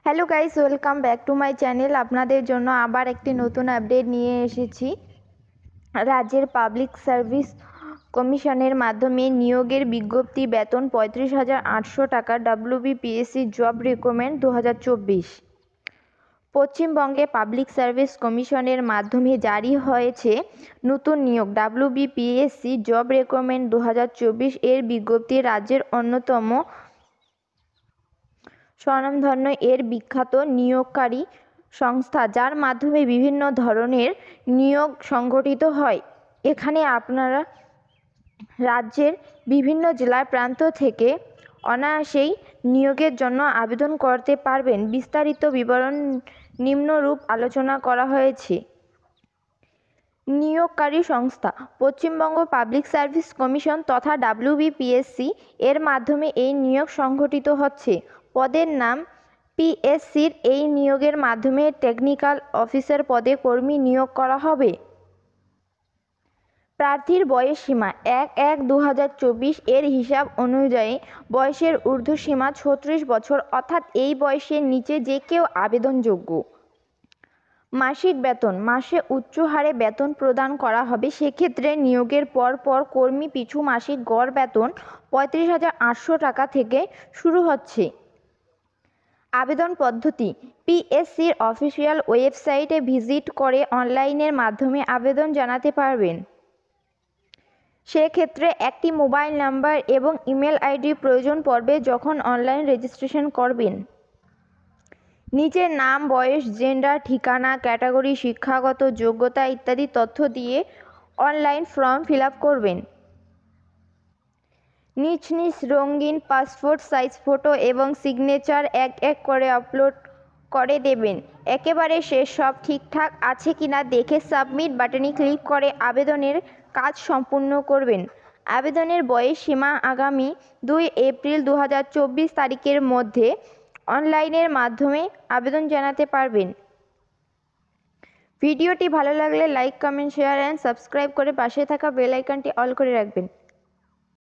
Hello guys, welcome back to my channel. আপনাদের জন্য আবার একটি নতুন আপডেট নিয়ে এসেছি। রাজ্যের পাবলিক সার্ভিস কমিশনের মাধ্যমে নিয়োগের বিজ্ঞপ্তি, বেতন 35,800 টাকা, WBPSC জব রিক্রুটমেন্ট 2024। পশ্চিমবঙ্গে পাবলিক সার্ভিস কমিশনের মাধ্যমে জারি হয়েছে নতুন নিয়োগ WBPSC জব রিক্রুটমেন্ট 2024 এর বিজ্ঞপ্তি। রাজ্যের অন্যতম স্বনামধন্য এর বিখ্যাত নিয়োগকারী সংস্থা, যার মাধ্যমে বিভিন্ন ধরনের নিয়োগ সংগঠিত হয়। এখানে আপনারা রাজ্যের বিভিন্ন জেলার প্রান্ত থেকে অনায়াসেই নিয়োগের জন্য আবেদন করতে পারবেন। বিস্তারিত বিবরণ নিম্নরূপ আলোচনা করা হয়েছে। নিয়োগকারী সংস্থা: পশ্চিমবঙ্গ পাবলিক সার্ভিস কমিশন তথা WBPSC এর মাধ্যমে এই নিয়োগ সংগঠিত হচ্ছে। পদের নাম পিএসসির এই নিয়োগের মাধ্যমে টেকনিক্যাল অফিসার পদে কর্মী নিয়োগ করা হবে। প্রার্থীর বয়স সীমা 1/1/2024 এর হিসাব অনুযায়ী বয়সের ঊর্ধ্বসীমা 36 বছর, অর্থাৎ এই বয়সের নিচে যে কেউ আবেদনযোগ্য। মাসিক বেতন: মাসে উচ্চ হারে বেতন প্রদান করা হবে। সেক্ষেত্রে নিয়োগের পর কর্মী পিছু মাসিক গড় বেতন 35,800 টাকা থেকে শুরু হচ্ছে। আবেদন পদ্ধতি: পিএসসির অফিসিয়াল ওয়েবসাইটে ভিজিট করে অনলাইনের মাধ্যমে আবেদন জানাতে পারবেন। সেক্ষেত্রে একটি মোবাইল নাম্বার এবং ইমেল আইডি প্রয়োজন পড়বে যখন অনলাইন রেজিস্ট্রেশন করবেন। নিচে নাম, বয়স, জেন্ডার, ঠিকানা, ক্যাটাগরি, শিক্ষাগত যোগ্যতা ইত্যাদি তথ্য দিয়ে অনলাইন ফর্ম ফিল আপ করবেন। নিজ নিজ রঙিন পাসপোর্ট সাইজ ফটো এবং সিগনেচার এক এক করে আপলোড করে দেবেন। একেবারে শেষ সব ঠিকঠাক আছে কিনা দেখে সাবমিট বাটনে ক্লিক করে আবেদনের কাজ সম্পূর্ণ করবেন। আবেদনের বয়স সীমা আগামী 2 এপ্রিল 2024 তারিখের মধ্যে অনলাইনের মাধ্যমে আবেদন জানাতে পারবেন। ভিডিওটি ভালো লাগলে like, comment, share and subscribe করে পাশে থাকা বেল আইকনটি অল করে রাখবেন।